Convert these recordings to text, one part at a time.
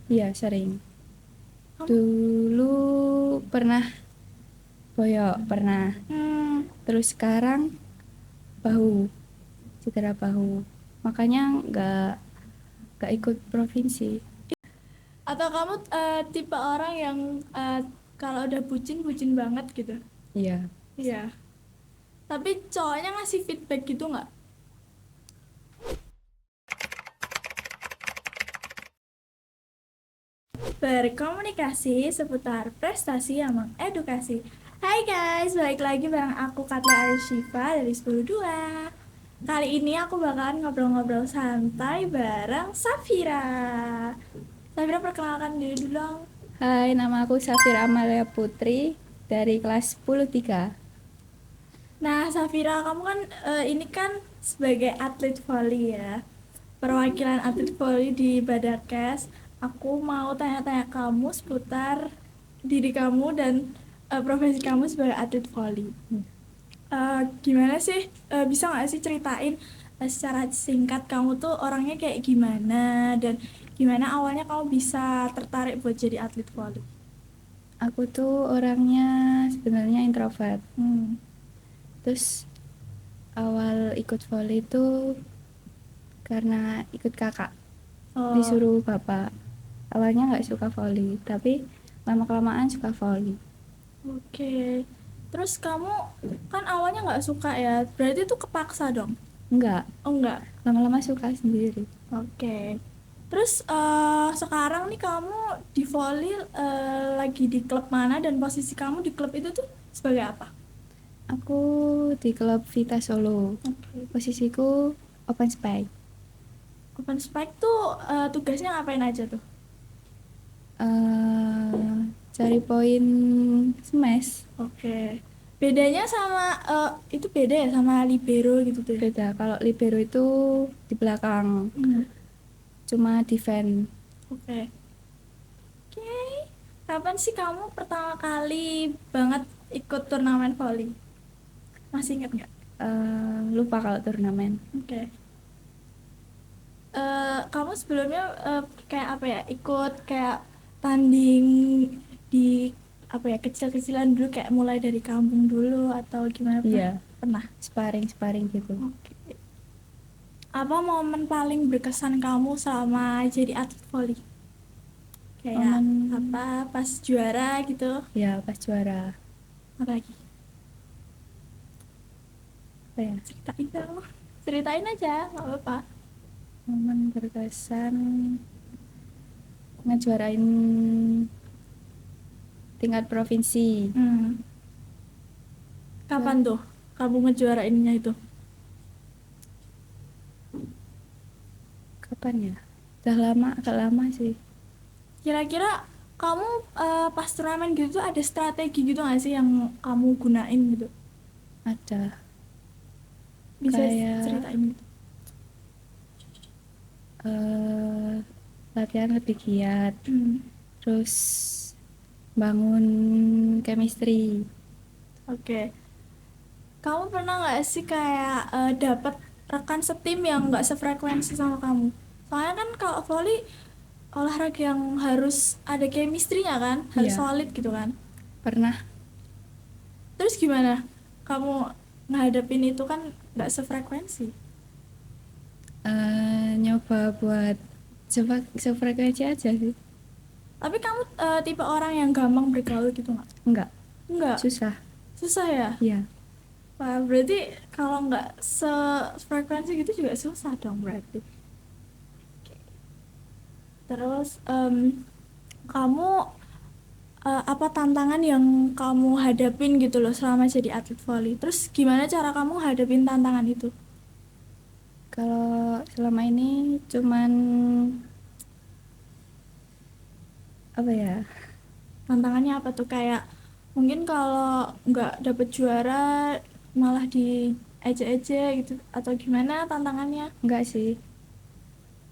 Iya, sering. Kamu Dulu pernah boyok, pernah. hmm, Terus sekarang bahu, cedera bahu. Makanya nggak ikut provinsi. atau kamu tipe orang yang kalau udah bucin bucin banget gitu? Iya. Iya. Tapi cowoknya ngasih feedback gitu nggak? Berkomunikasi seputar prestasi yang mengedukasi. Hai guys, balik lagi bareng aku Katla Arishifa dari 102. Kali ini aku bakalan ngobrol-ngobrol santai bareng Safira. Safira, perkenalkan diri dulu dong. Hai, nama aku Safira Amalia Putri dari kelas 10 3. Nah, Safira, kamu kan ini kan sebagai atlet voli ya. Perwakilan atlet voli di Badakes. Aku mau tanya-tanya kamu seputar diri kamu dan profesi kamu sebagai atlet voli. Gimana sih, bisa nggak sih ceritain secara singkat kamu tuh orangnya kayak gimana dan gimana awalnya kamu bisa tertarik buat jadi atlet voli? Aku tuh orangnya sebenarnya introvert. Hmm. Terus awal ikut volley itu karena ikut kakak, Oh, disuruh bapak. Awalnya nggak suka volley, tapi lama-kelamaan suka volley. oke. Terus kamu kan awalnya nggak suka ya, berarti itu kepaksa dong? Enggak, Oh enggak. lama-lama suka sendiri. Oke. Terus sekarang nih kamu di volley lagi di klub mana dan posisi kamu di klub itu tuh sebagai apa? Aku di klub Vita Solo. Oke. Posisiku open spike. Open spike tuh tugasnya ngapain aja tuh? Cari poin smash. Oke. Bedanya sama itu beda ya sama libero gitu tuh ya? Beda, kalau libero itu di belakang, Hmm. cuma defend. Oke. Oke. Kapan sih kamu pertama kali banget ikut turnamen volley? Masih ingat nggak? Lupa kalau turnamen. Oke. Kamu sebelumnya kayak apa ya, ikut kayak tanding di apa ya, kecil-kecilan dulu kayak mulai dari kampung dulu atau gimana, pernah? Iya, Pernah. sparring gitu. Oke. Apa momen paling berkesan kamu selama jadi atlet voli? Kayak Momen apa, pas juara gitu? ya pas juara Apa lagi? apa ya? Ceritain dong. Ceritain aja, nggak apa-apa. Momen berkesan ngejuarain tingkat provinsi. Hmm. Kapan Juara tuh kamu ngejuarainnya itu? kapan ya? Udah lama, agak lama sih. Kira-kira kamu pas turnamen gitu tuh ada strategi gitu nggak sih yang kamu gunain gitu? Ada Bisa kayak ceritain gitu? eh, latihan lebih giat, Hmm. terus bangun chemistry. Oke. Kamu pernah nggak sih kayak dapat rekan setim yang nggak sefrekuensi sama kamu? Soalnya kan kalau volley olahraga yang harus ada chemistry-nya kan, harus Iya, solid gitu kan. pernah Terus gimana? Kamu ngadepin itu kan nggak sefrekuensi. nyoba buat sefrekuensi aja sih. Tapi kamu tipe orang yang gampang bergaul gitu nggak? Enggak, Nggak. susah. Susah ya? Iya, Wah, berarti kalau nggak sefrekuensi gitu juga susah dong berarti. Terus kamu apa tantangan yang kamu hadapin gitu loh selama jadi atlet volley? Terus gimana cara kamu hadapin tantangan itu? kalau selama ini cuman apa ya? Tantangannya apa tuh, kayak mungkin kalau nggak dapet juara malah di ejek-ejek gitu atau gimana tantangannya? Enggak sih.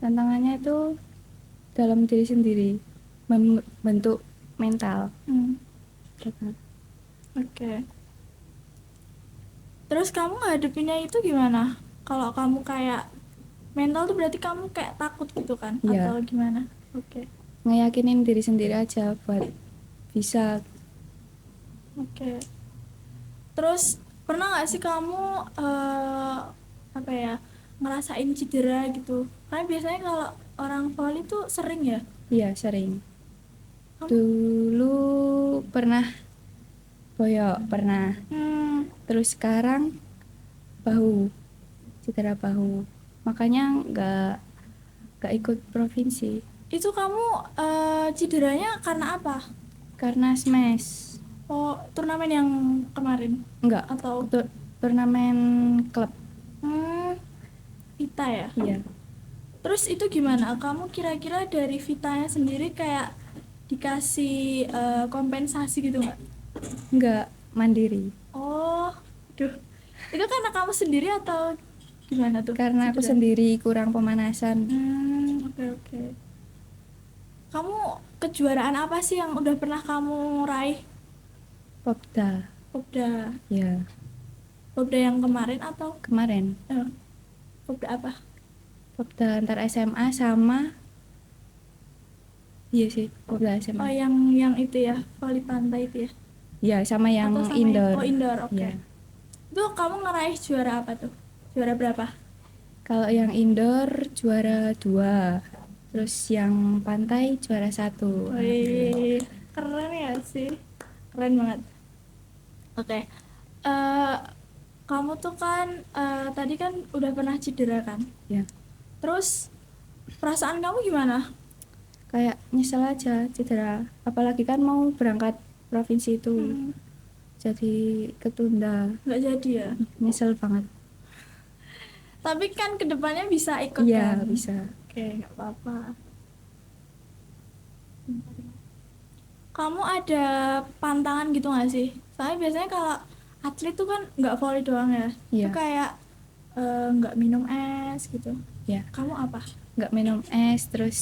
Tantangannya itu dalam diri sendiri, membentuk mental. Hmm, Gitu. oke. Terus kamu ngadepinnya itu gimana? Kalau kamu kayak mental tuh berarti kamu kayak takut gitu kan? Atau Iya, gimana? Oke. ngeyakinin diri sendiri aja buat bisa. Oke. Terus pernah nggak sih kamu apa ya, ngerasain cedera gitu? Karena biasanya kalau orang volley tuh sering ya. Iya sering. Kamu? Dulu pernah boyok, pernah. Terus sekarang bahu, cedera bahu. Makanya nggak ikut provinsi Itu kamu cederanya karena apa? karena smash. Oh, turnamen yang kemarin Enggak, atau turnamen klub. Vita ya? Iya. Terus itu gimana? Kamu kira-kira dari Vitanya sendiri kayak dikasih kompensasi gitu nggak? Enggak, mandiri. Oh, duh. Itu karena kamu sendiri atau gimana tuh? Karena aku cedera? sendiri kurang pemanasan. Oke oke. Kamu kejuaraan apa sih yang udah pernah kamu raih? Popda. Popda. Ya, Popda yang kemarin atau kemarin. Popda apa? Popda antar SMA sama iya sih, Popda Oh, SMA. yang itu ya, voli pantai itu ya? Ya, sama yang Atau sama indoor. Oh, indoor, oke. Ya. Itu kamu ngeraih juara apa tuh? Juara berapa? Kalau yang indoor juara 2. Terus yang pantai juara 1. Wih, keren ya sih. Keren banget. Oke. Eh, kamu tuh kan tadi kan udah pernah cedera kan? Ya. Terus perasaan kamu gimana? Kayak nyesel aja cedera. Apalagi kan mau berangkat provinsi itu. Jadi ketunda. Nggak jadi ya? Nyesel banget. Tapi kan kedepannya bisa ikut Iya, kan? bisa. Oke, nggak apa-apa. Kamu ada pantangan gitu nggak sih? Soalnya biasanya kalau atlet tuh kan nggak volley doang ya. Iya. Itu kayak nggak minum es gitu. Ya, Kamu apa? nggak minum es, terus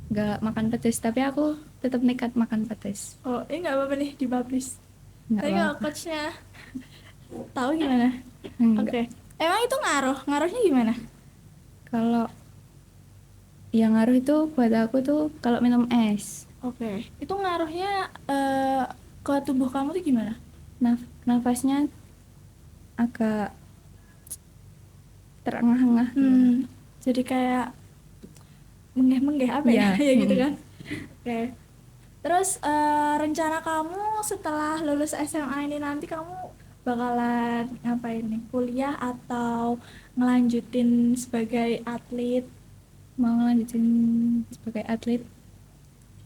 nggak makan petis. Tapi aku tetap nekat makan petis. Oh, ini nggak apa-apa nih dipublish. Nggak Tapi kalau apa-apa. coachnya tahu gimana? Nggak. Oke. Emang itu ngaruhnya gimana? Kalau yang ngaruh itu buat aku tuh kalau minum es. Oke. Itu ngaruhnya ke tubuh kamu tuh gimana? Nafasnya agak terengah-engah. Jadi kayak menggeh-menggeh apa ya? Iya. Ya gitu kan. Oke. Terus rencana kamu setelah lulus SMA ini nanti kamu bakalan ngapain nih? Kuliah atau ngelanjutin sebagai atlet? Mau lanjutin sebagai atlet,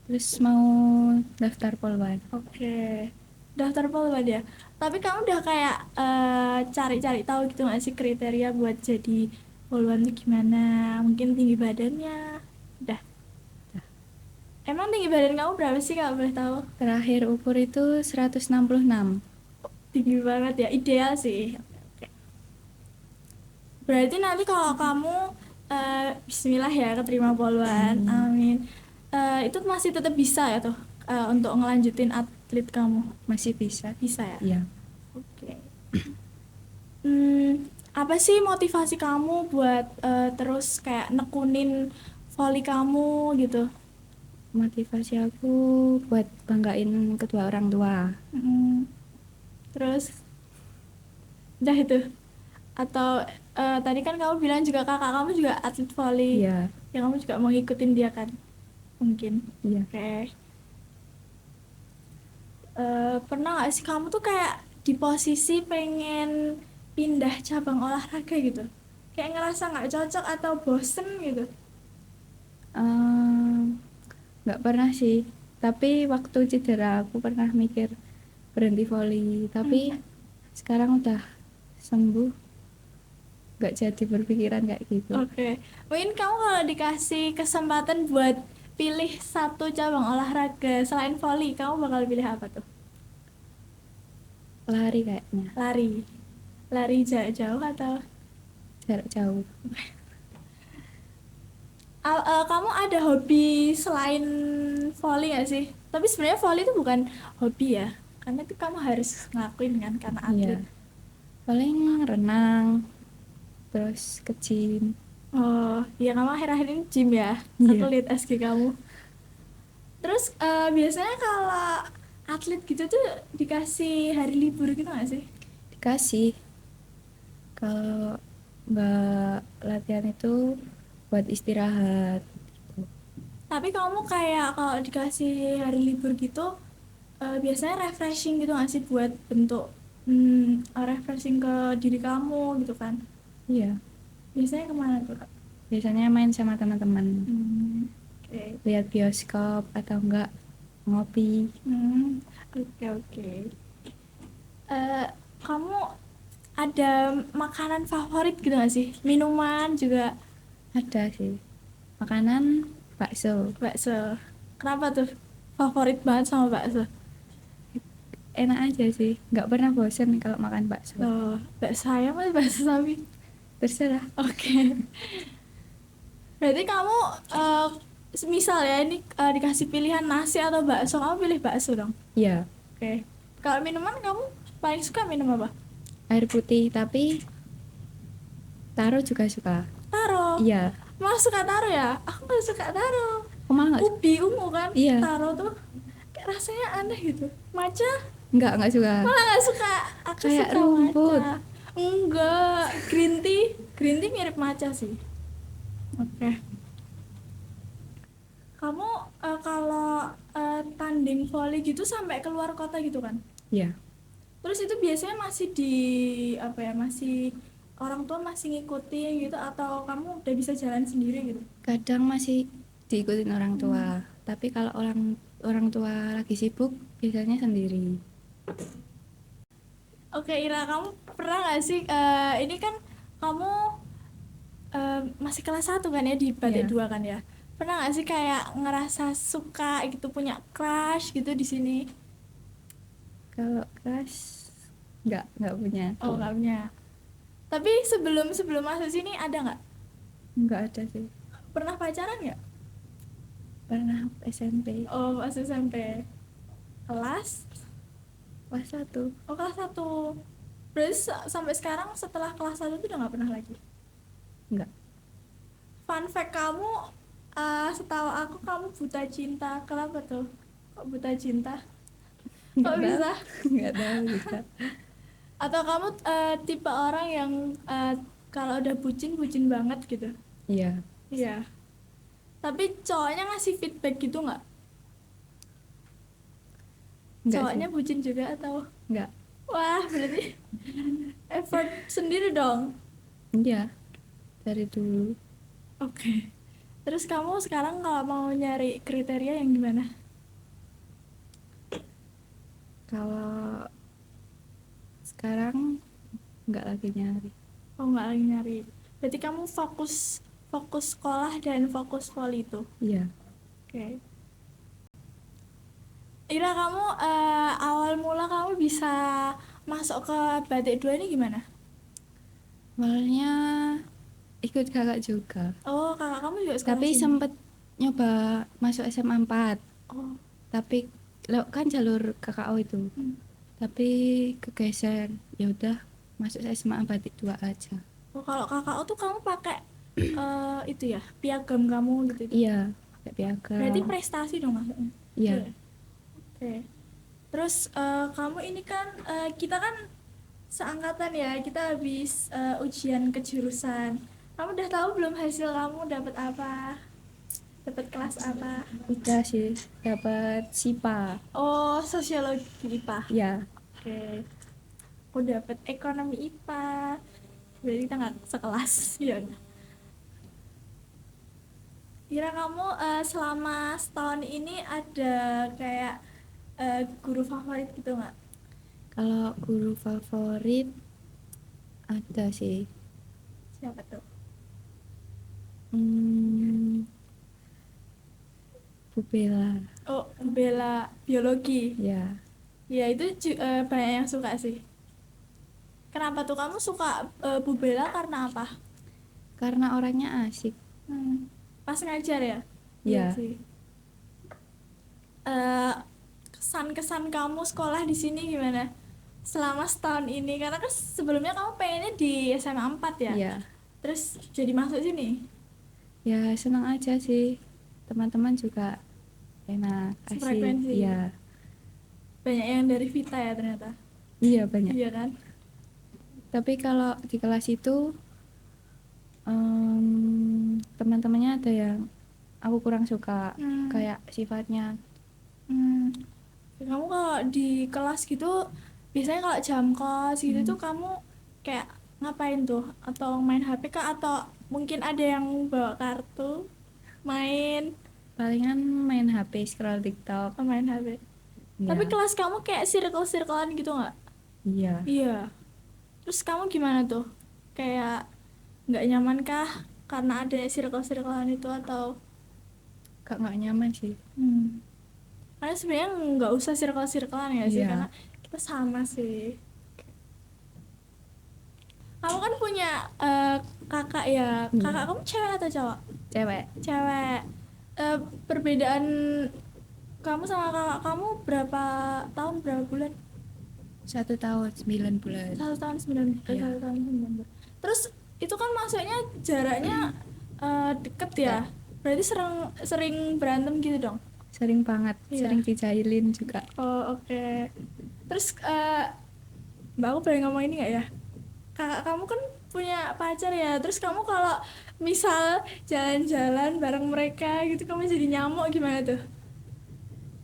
terus mau daftar polwan. Oke. Daftar polwan ya. Tapi kamu udah kayak cari-cari tahu gitu nggak sih kriteria buat jadi polwan tuh gimana? Mungkin tinggi badannya. Udah. Emang tinggi badan kamu berapa sih kalau boleh tahu? Terakhir ukur itu 166. Tinggi banget ya, ideal sih. Oke. Berarti nanti kalau kamu bismillah ya keterima polwan, amin. Itu masih tetap bisa ya tuh untuk ngelanjutin atlet kamu? Masih bisa. Bisa ya? Iya. Oke. Apa sih motivasi kamu buat terus kayak nekunin volley kamu gitu? Motivasi aku buat banggain kedua orang tua. Terus udah itu? Atau tadi kan kamu bilang juga kakak kamu juga atlet volley. Iya. Ya kamu juga mau ngikutin dia kan? Mungkin. Iya. Oke. Pernah nggak sih kamu tuh kayak di posisi pengen pindah cabang olahraga gitu? Kayak ngerasa nggak cocok atau bosen gitu? Nggak pernah sih. Tapi waktu cedera aku pernah mikir berhenti volley. Tapi sekarang udah sembuh, nggak jadi berpikiran kayak gitu. Oke. Mungkin kamu kalau dikasih kesempatan buat pilih satu cabang olahraga selain volley, kamu bakal pilih apa tuh? Lari kayaknya. Lari jauh atau Jarak jauh. kamu ada hobi selain volley nggak sih? Tapi sebenarnya volley itu bukan hobi ya, karena itu kamu harus ngelakuin kan karena atlet. Iya. Paling renang, terus ke gym. Oh, iya kamu akhir-akhir ini gym ya? Iya. Aku lihat SG kamu. Terus biasanya kalau atlet gitu tuh dikasih hari libur gitu nggak sih? Dikasih, kalau nggak latihan itu buat istirahat gitu. Tapi kamu kayak kalau dikasih hari libur gitu biasanya refreshing gitu nggak sih buat bentuk refreshing ke diri kamu gitu kan? Iya, Biasanya kemana tuh Kak? biasanya main sama teman-teman, Oke. lihat bioskop atau enggak ngopi. Oke oke. Eh, Kamu ada makanan favorit gitu gak sih? Minuman juga. Ada sih, makanan bakso, Bakso. Kenapa tuh favorit banget sama bakso? enak aja sih, nggak pernah bosan kalau makan bakso. Loh, bakso ayam atau bakso sapi? Terserah. Oke. Berarti kamu misal ya ini dikasih pilihan nasi atau bakso, kamu pilih bakso dong. Iya, Oke. Kalau minuman kamu paling suka minum apa? air putih, tapi taro juga suka. Taro. Iya, Mas suka taro ya? Aku gak suka taro. aku malah nggak. Ubi ungu kan? Iya. Taro tuh kayak rasanya aneh gitu. Matcha Nggak suka. malah gak suka. Aku Kayak suka rumput. matcha. Enggak, green tea mirip matcha sih. Oke. Kamu kalau tanding volley gitu sampai keluar kota gitu kan? Iya, Terus itu biasanya masih di apa ya? Masih orang tua masih ngikutin gitu atau kamu udah bisa jalan sendiri gitu? kadang masih diikutin orang tua, tapi kalau orang orang tua lagi sibuk biasanya sendiri. Oke, Ira, kamu pernah nggak sih ini kan kamu masih kelas 1 kan ya di Batik Iya. 2 kan ya? Pernah nggak sih kayak ngerasa suka gitu punya crush gitu di sini? Kalau crush nggak punya. Oh, nggak punya. Tapi sebelum sebelum masuk sini ada nggak? Nggak ada sih. Pernah pacaran nggak? Pernah SMP Oh, pas SMP. Kelas? kelas 1. Oh, kelas 1. Berarti sampai sekarang setelah kelas 1 itu udah nggak pernah lagi? Nggak. Fun fact kamu, setahu aku kamu buta cinta. Kenapa tuh? Kok buta cinta? Nggak Kok tahu. bisa? Nggak tahu juga. Atau kamu tipe orang yang kalau udah bucin, bucin banget gitu? Iya. Iya. Tapi cowoknya ngasih feedback gitu nggak? Nggak Cowoknya sih. bucin juga atau? Nggak. Wah, berarti effort sendiri dong. Iya, dari dulu. Oke. Terus kamu sekarang kalau mau nyari kriteria yang gimana? Kalau sekarang nggak lagi nyari. Oh, nggak lagi nyari. Berarti kamu fokus fokus sekolah dan fokus voli itu. Iya. Oke. Ira, kamu awal mula kamu bisa masuk ke Batik 2 ini gimana? Awalnya ikut kakak juga, Oh, kakak kamu juga sekolah tapi sini. sempet nyoba masuk SMA 4, Oh, tapi kan jalur KKO itu, tapi kegeser. Ya udah, masuk SMA Batik 2 aja. oh kalau kakak tuh kamu pakai itu ya, piagam kamu gitu. Iya, kayak piagam. Berarti prestasi dong maksudnya. Iya. Oke. Terus kamu ini kan kita kan seangkatan ya, kita habis ujian kejurusan. Kamu udah tahu belum hasil kamu dapat apa? Dapat kelas apa? Udah sih, dapat SIPA. Oh, sosiologi IPA. Ya, Oke. Aku dapat ekonomi IPA. Berarti kita nggak sekelas. Iya. Kira kamu selama setahun ini ada kayak guru favorit gitu nggak? kalau guru favorit ada sih. Siapa tuh? Bu Bella. Oh, bela biologi. Ya, Ya itu banyak yang suka sih. Kenapa tuh kamu suka Bu Bella karena apa? karena orangnya asik. Pas ngajar ya? Ya. Sih. Kesan-kesan kamu sekolah di sini gimana? Selama setahun ini, karena kan sebelumnya kamu pengennya di SMA 4 ya? Iya. Terus jadi masuk sini? Ya senang aja sih, teman-teman juga enak, asik. Sefrekuensi. Iya, Banyak yang dari Vita ya ternyata. iya banyak. Iya kan? Tapi kalau di kelas itu teman-temannya ada yang aku kurang suka, kayak sifatnya. Kamu kalau di kelas gitu biasanya kalau jam kos gitu tuh kamu kayak ngapain tuh? Atau main HP kah? Atau mungkin ada yang bawa kartu main? Palingan main HP, scroll TikTok. Oh, main HP. Tapi Iya. kelas kamu kayak circle-circlean gitu nggak? Iya, Iya. Terus kamu gimana tuh? Kayak nggak nyaman kah karena ada circle-circlean itu atau nggak nyaman sih. karena sebenarnya nggak usah circle-circlean ya sih, Iya. karena kita sama sih. Kamu kan punya kakak ya. Kakak kamu cewek atau cowok? Cewek. Cewek. Perbedaan kamu sama kakak kamu berapa tahun, berapa bulan? 1 tahun 9 bulan. 1 tahun 9 bulan. Iya. 1 tahun 9 bulan. Terus itu kan maksudnya jaraknya deket ya. Berarti sering berantem gitu dong? Sering banget, Iya. sering dijailin juga. Oh, oke. Terus Mbak, aku boleh ngomong ini nggak ya? Kakak kamu kan punya pacar ya. Terus kamu kalau misal jalan-jalan bareng mereka gitu kamu jadi nyamuk gimana tuh?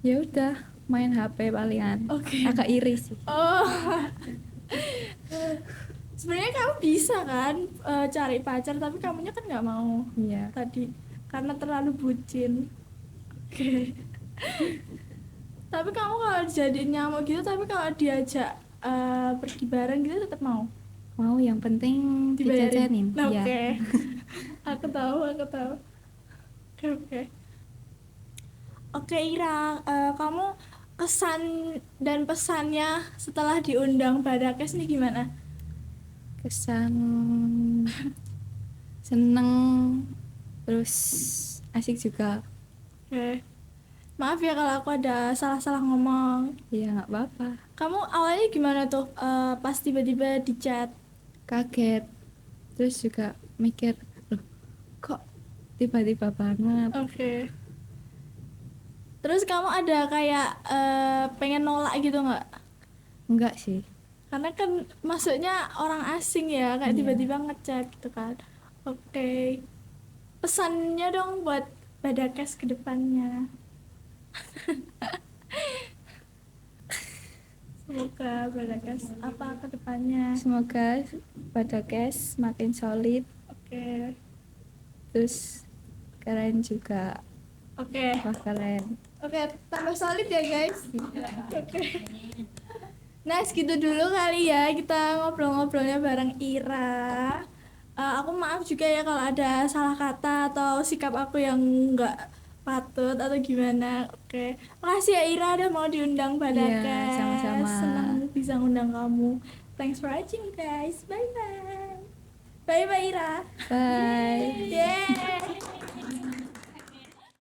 Ya udah, main HP palingan. Oke. Agak iri sih. Oh. Sebenarnya kamu bisa kan cari pacar, tapi kamunya kan nggak mau Iya. tadi karena terlalu bucin. Oke. Tapi kamu kalau jadi nyamuk gitu, tapi kalau diajak pergi bareng gitu tetap mau? Mau, yang penting Dibayarin? dijajanin. Nah, Iya. oke. Aku tahu. Oke. Oke, Ira, kamu kesan dan pesannya setelah diundang Badakes nih gimana? Kesan seneng, terus asik juga. Oke. Maaf ya kalau aku ada salah-salah ngomong. Iya, nggak apa-apa. Kamu awalnya gimana tuh pas tiba-tiba di chat? Kaget, terus juga mikir, loh kok tiba-tiba banget. Oke. Terus kamu ada kayak pengen nolak gitu nggak? Enggak sih. Karena kan maksudnya orang asing ya, kayak Iya. tiba-tiba ngechat gitu kan. Oke. Pesannya dong buat Badakes ke depannya. Semoga Badakes apa ke depannya. Semoga Badakes makin solid, Oke. terus keren juga. Oke. Wah, keren. Oke, tambah solid ya guys. Oke. Nah, segitu dulu kali ya kita ngobrol-ngobrolnya bareng Ira. Aku maaf juga ya kalau ada salah kata atau sikap aku yang nggak patut atau gimana. Oke, makasih ya Ira udah mau diundang Badakes. Iya, sama-sama. Senang bisa ngundang kamu. Thanks for watching guys. Bye bye. Bye bye Ira. Bye. Yeah.